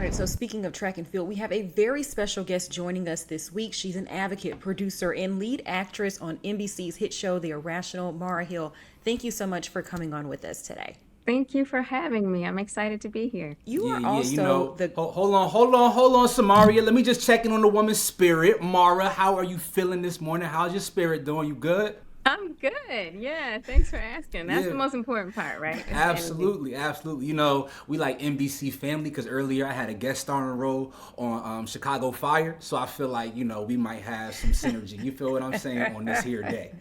right, so speaking of track and field, we have a very special guest joining us this week. She's an advocate, producer, and lead actress on NBC's hit show, The Irrational. Mara Hill, thank you so much for coming on with us today. Thank you for having me. I'm excited to be here. You Yeah, are yeah, also the hold on, Samaria. Let me just check in on the woman's spirit. Mara, how are you feeling this morning? How's your spirit doing? You good? I'm good. Yeah, thanks for asking. That's Yeah. the most important part, right? It's the energy. Absolutely, absolutely. You know, we like NBC family because earlier I had a guest starring role on Chicago Fire, so I feel like we might have some synergy. You feel what I'm saying on this here day?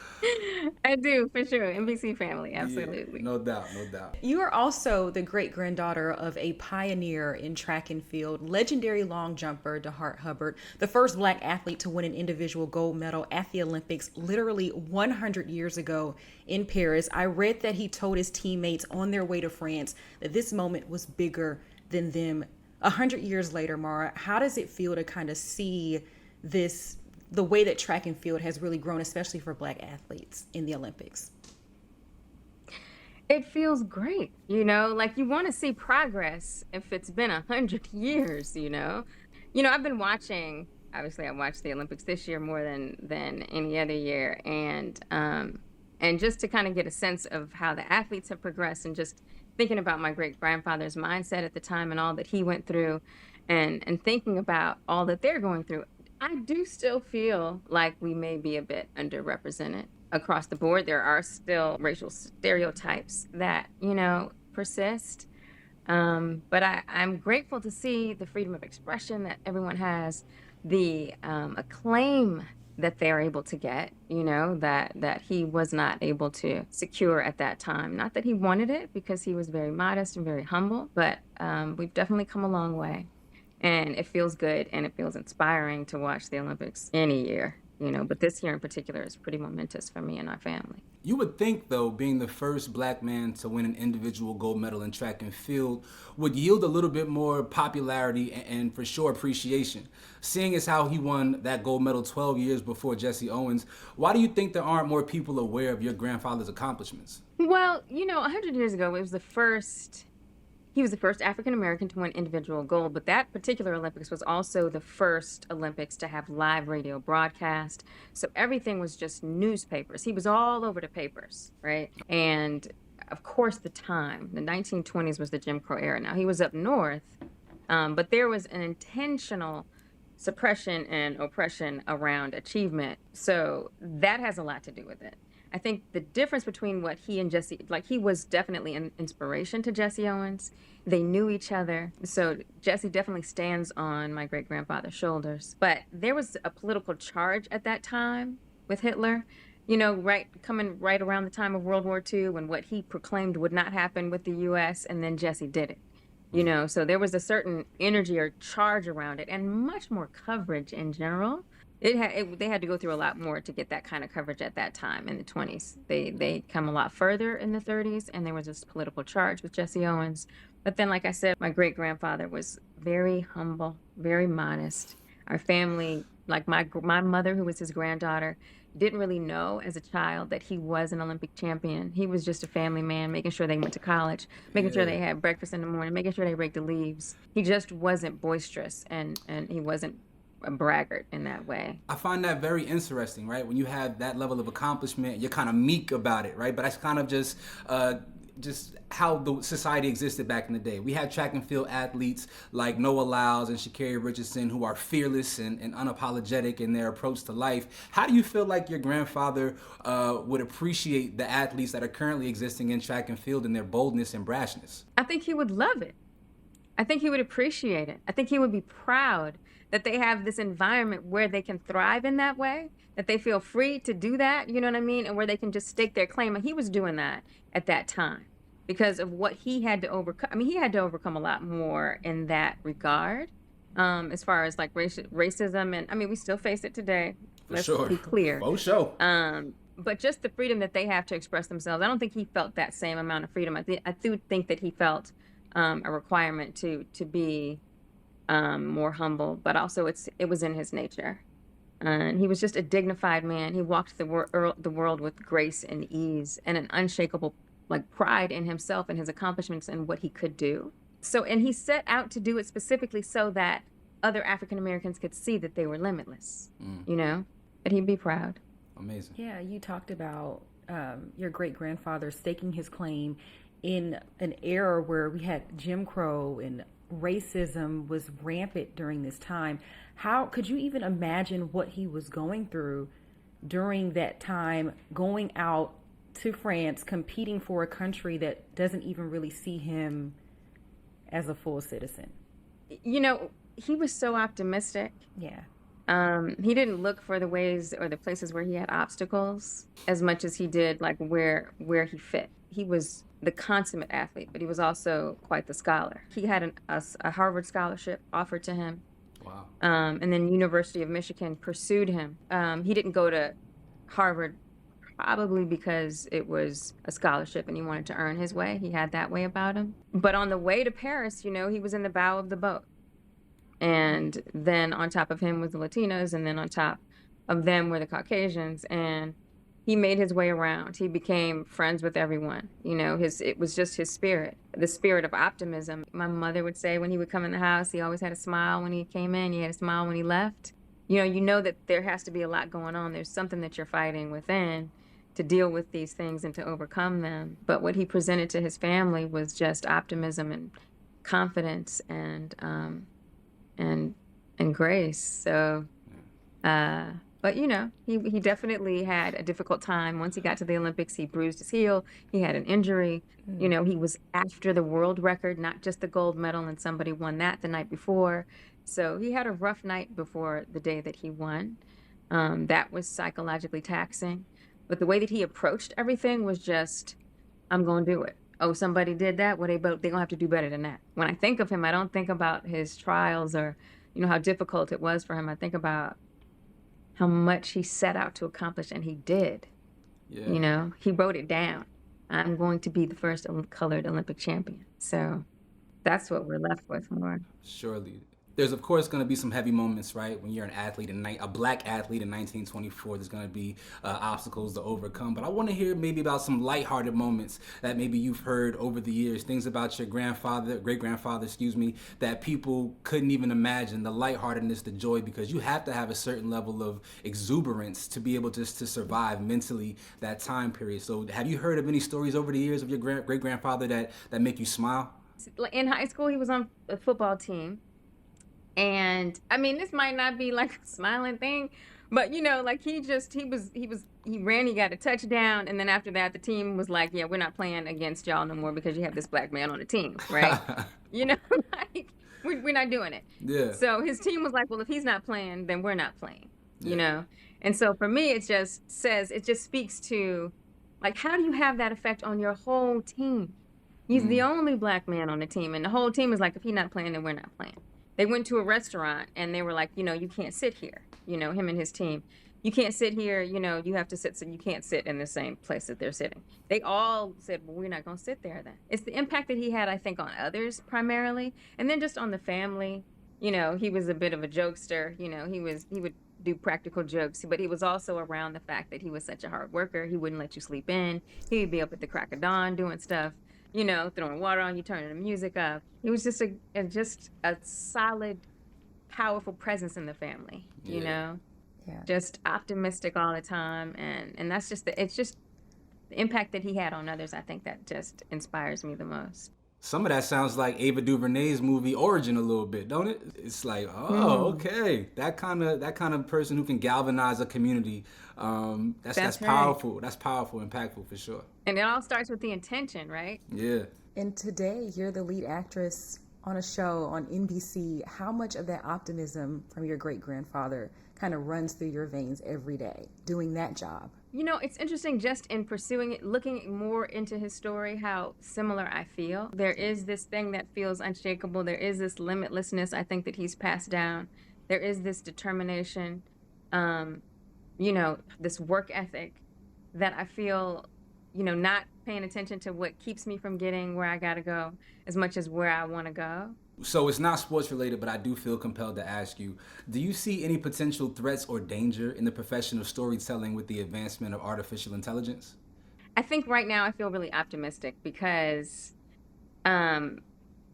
I do, for sure. NBC family, Yeah, absolutely. no doubt, no doubt. You are also the great-granddaughter of a pioneer in track and field, legendary long jumper DeHart Hubbard, the first Black athlete to win an individual gold medal at the Olympics literally 100 years ago in Paris. I read that he told his teammates on their way to France that this moment was bigger than them. 100 years later, Mara, how does it feel to kind of see this, the way that track and field has really grown, especially for Black athletes in the Olympics? It feels great, like you want to see progress if it's been 100 years. I've been watching. Obviously, I watched the Olympics this year more than any other year, and just to kind of get a sense of how the athletes have progressed, and just thinking about my great grandfather's mindset at the time and all that he went through, and thinking about all that they're going through, I do still feel like we may be a bit underrepresented across the board. There are still racial stereotypes that persist. But I'm grateful to see the freedom of expression that everyone has, the acclaim that they're able to get, that he was not able to secure at that time. Not that he wanted it, because he was very modest and very humble, but we've definitely come a long way. And it feels good, and it feels inspiring to watch the Olympics any year, but this year in particular is pretty momentous for me and our family. You would think, though, being the first Black man to win an individual gold medal in track and field would yield a little bit more popularity and for sure appreciation. Seeing as how he won that gold medal 12 years before Jesse Owens, why do you think there aren't more people aware of your grandfather's accomplishments? Well, 100 years ago, he was the first African American to win individual gold, but that particular Olympics was also the first Olympics to have live radio broadcast. So everything was just newspapers. He was all over the papers, right? And of course, the 1920s was the Jim Crow era. Now, he was up north, but there was an intentional suppression and oppression around achievement. So that has a lot to do with it. I think the difference between what he and Jesse, like, he was definitely an inspiration to Jesse Owens. They knew each other. So Jesse definitely stands on my great grandfather's shoulders. But there was a political charge at that time with Hitler, coming right around the time of World War II, when what he proclaimed would not happen with the US, and then Jesse did it. So there was a certain energy or charge around it, and much more coverage in general. They had to go through a lot more to get that kind of coverage at that time in the 20s. They come a lot further in the 30s, and there was this political charge with Jesse Owens. But then, like I said, my great-grandfather was very humble, very modest. Our family, like my mother, who was his granddaughter, didn't really know as a child that he was an Olympic champion. He was just a family man, making sure they went to college, making sure they had breakfast in the morning, making sure they raked the leaves. He just wasn't boisterous, and he wasn't a braggart in that way. I find that very interesting, right? When you have that level of accomplishment, you're kind of meek about it, right? But that's kind of just how the society existed back in the day. We had track and field athletes like Noah Lyles and Sha'Carri Richardson who are fearless and unapologetic in their approach to life. How do you feel like your grandfather would appreciate the athletes that are currently existing in track and field and their boldness and brashness? I think he would love it. I think he would appreciate it. I think he would be proud that they have this environment where they can thrive in that way, that they feel free to do that, you know what I mean? And where they can just stake their claim. And he was doing that at that time because of what he had to overcome. I mean, he had to overcome a lot more in that regard, as far as like racism. And I mean, we still face it today. Let's be clear. For sure. But just the freedom that they have to express themselves. I don't think he felt that same amount of freedom. I do think that he felt a requirement to be more humble, but also it was in his nature. And he was just a dignified man. He walked the world with grace and ease and an unshakable pride in himself and his accomplishments and what he could do. So, and he set out to do it specifically so that other African Americans could see that they were limitless, you know, that he'd be proud. Amazing. Yeah, you talked about your great grandfather staking his claim in an era where we had Jim Crow and racism was rampant during this time. How could you even imagine what he was going through during that time, going out to France, competing for a country that doesn't even really see him as a full citizen? You know, he was so optimistic. Yeah. He didn't look for the ways or the places where he had obstacles as much as he did like where he fit. He was the consummate athlete, but he was also quite the scholar. He had a Harvard scholarship offered to him. Wow. And then University of Michigan pursued him. He didn't go to Harvard probably because it was a scholarship and he wanted to earn his way. He had that way about him. But on the way to Paris, you know, he was in the bow of the boat. And then on top of him was the Latinos, and then on top of them were the Caucasians. And he made his way around. He became friends with everyone. You know, it was just his spirit, the spirit of optimism. My mother would say when he would come in the house, he always had a smile when he came in. He had a smile when he left. You know that there has to be a lot going on. There's something that you're fighting within to deal with these things and to overcome them. But what he presented to his family was just optimism and confidence and grace. So, but you know, he definitely had a difficult time. Once he got to the Olympics, he bruised his heel. He had an injury. You know, he was after the world record, not just the gold medal, and somebody won that the night before. So he had a rough night before the day that he won. That was psychologically taxing. But the way that he approached everything was just, I'm going to do it. Oh, somebody did that? Well, they're going to have to do better than that. When I think of him, I don't think about his trials or, you know, how difficult it was for him. I think about how much he set out to accomplish, and he did. Yeah. You know, he wrote it down. I'm going to be the first colored Olympic champion. So that's what we're left with more. Surely. There's, of course, going to be some heavy moments, right? When you're an athlete, a black athlete in 1924, there's going to be obstacles to overcome. But I want to hear maybe about some lighthearted moments that maybe you've heard over the years, things about your great-grandfather, that people couldn't even imagine, the lightheartedness, the joy, because you have to have a certain level of exuberance to be able just to survive mentally that time period. So have you heard of any stories over the years of your great-grandfather that make you smile? In high school, he was on a football team. And I mean, this might not be like a smiling thing, but you know, like he ran, he got a touchdown. And then after that, the team was like, yeah, we're not playing against y'all no more because you have this black man on the team. Right. You know, like we're not doing it. Yeah. So his team was like, well, if he's not playing, then we're not playing, you know? And so for me, it just speaks to like, how do you have that effect on your whole team? He's the only black man on the team. And the whole team is like, if he's not playing, then we're not playing. They went to a restaurant and they were like, you know, you can't sit here, you know, him and his team. You can't sit here, you know, you have to sit, so you can't sit in the same place that they're sitting. They all said, well, we're not going to sit there then. It's the impact that he had, I think, on others primarily. And then just on the family, you know, he was a bit of a jokester, you know, he would do practical jokes, but he was also around the fact that he was such a hard worker. He wouldn't let you sleep in. He would be up at the crack of dawn doing stuff. You know, throwing water on you, turning the music up. He was just a solid, powerful presence in the family, you know? Yeah. Just optimistic all the time. And that's just it's just the impact that he had on others. I think that just inspires me the most. Some of that sounds like Ava DuVernay's movie Origin a little bit, don't it? It's like, okay, that kind of person who can galvanize a community. That's right. powerful. That's powerful, impactful for sure. And it all starts with the intention, right? Yeah. And today, you're the lead actress on a show on NBC. How much of that optimism from your great-grandfather kind of runs through your veins every day doing that job? You know, it's interesting just in pursuing it, looking more into his story, how similar I feel. There is this thing that feels unshakable. There is this limitlessness, I think, that he's passed down. There is this determination, you know, this work ethic that I feel, you know, not paying attention to what keeps me from getting where I got to go as much as where I want to go. So it's not sports related, but I do feel compelled to ask you, do you see any potential threats or danger in the profession of storytelling with the advancement of artificial intelligence? I think right now I feel really optimistic because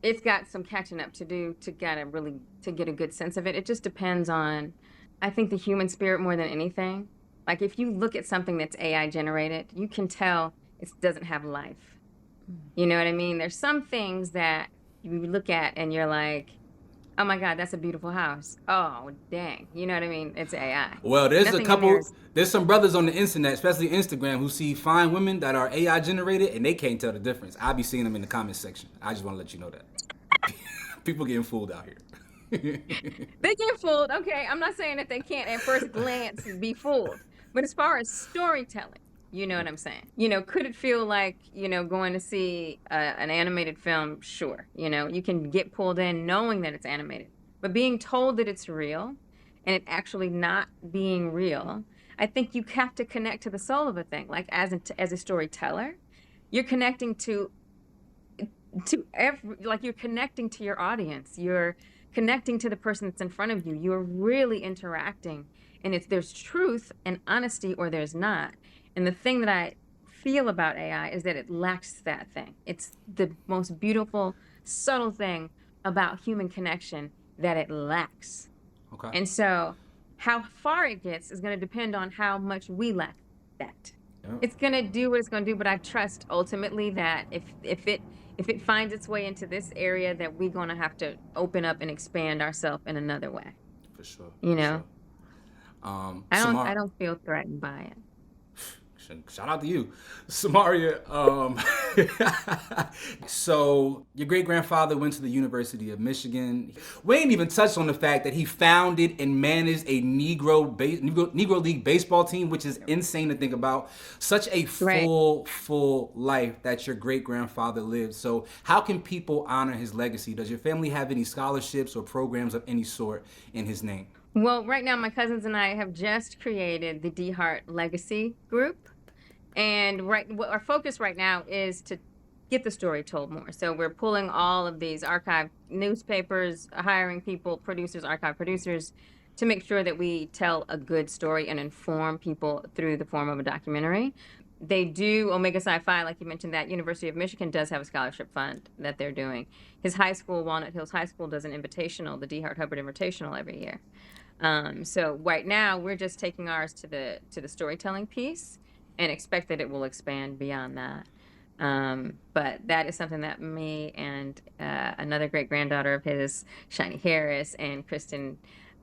it's got some catching up to do to get a good sense of it. It just depends on, I think, the human spirit more than anything. Like if you look at something that's AI generated, you can tell it doesn't have life. You know what I mean? There's some things that you look at and you're like, oh my God, that's a beautiful house. Oh, dang. You know what I mean? It's AI. Well, there's Nothing a in couple. there is- There's some brothers on the internet, especially Instagram, who see fine women that are AI generated and they can't tell the difference. I be seeing them in the comment section. I just want to let you know that. People getting fooled out here. They get fooled. Okay, I'm not saying that they can't at first glance be fooled. But as far as storytelling, you know what I'm saying? You know, could it feel like, you know, going to see an animated film? Sure. You know, you can get pulled in knowing that it's animated. But being told that it's real and it actually not being real, I think you have to connect to the soul of a thing. Like as a storyteller, you're connecting to like you're connecting to your audience. You're connecting to the person that's in front of you. You're really interacting. And there's truth and honesty or there's not. And the thing that I feel about AI is that it lacks that thing. It's the most beautiful, subtle thing about human connection that it lacks. Okay. And so how far it gets is going to depend on how much we lack that. Yeah. It's going to do what it's going to do, but I trust ultimately that if it finds its way into this area, that we're going to have to open up and expand ourselves in another way. For sure. You know? I Samar, don't feel threatened by it. shout out to you, Samaria. So your great grandfather went to the University of Michigan. We ain't even touched on the fact that he founded and managed a Negro League baseball team, which is insane to think about. Such a full life that your great grandfather lived. So how can people honor his legacy? Does your family have any scholarships or programs of any sort in his name? Well, right now, my cousins and I have just created the DeHart Legacy Group. And our focus right now is to get the story told more. So we're pulling all of these archive newspapers, hiring people, producers, archive producers, to make sure that we tell a good story and inform people through the form of a documentary. They do Omega Sci-Fi, like you mentioned, that University of Michigan does have a scholarship fund that they're doing. His high school, Walnut Hills High School, does an invitational, the DeHart Hubbard Invitational, every year. So right now we're just taking ours to the storytelling piece and expect that it will expand beyond that. But that is something that me and another great-granddaughter of his, Shani Harris, and Kristen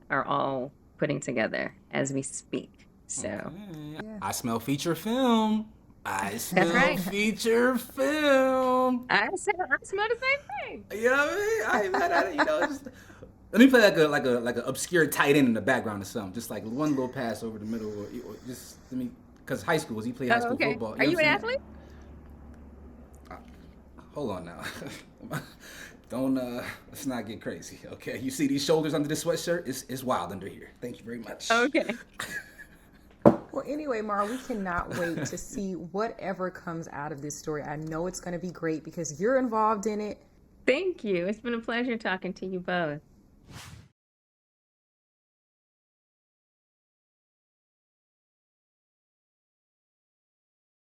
are all putting together as we speak. So Okay. I smell feature film. I smell right. feature film. I smell the same thing. You know what I mean? I ain't mad at it. You know, just let me play like a obscure tight end in the background or something. Just like one little pass over the middle, or just let me. Because high school, he played high school football. Are you an athlete? Hold on now. Don't let's not get crazy, okay? You see these shoulders under this sweatshirt? It's wild under here. Thank you very much. Okay. Well, anyway, Mara, we cannot wait to see whatever comes out of this story. I know it's going to be great because you're involved in it. Thank you. It's been a pleasure talking to you both.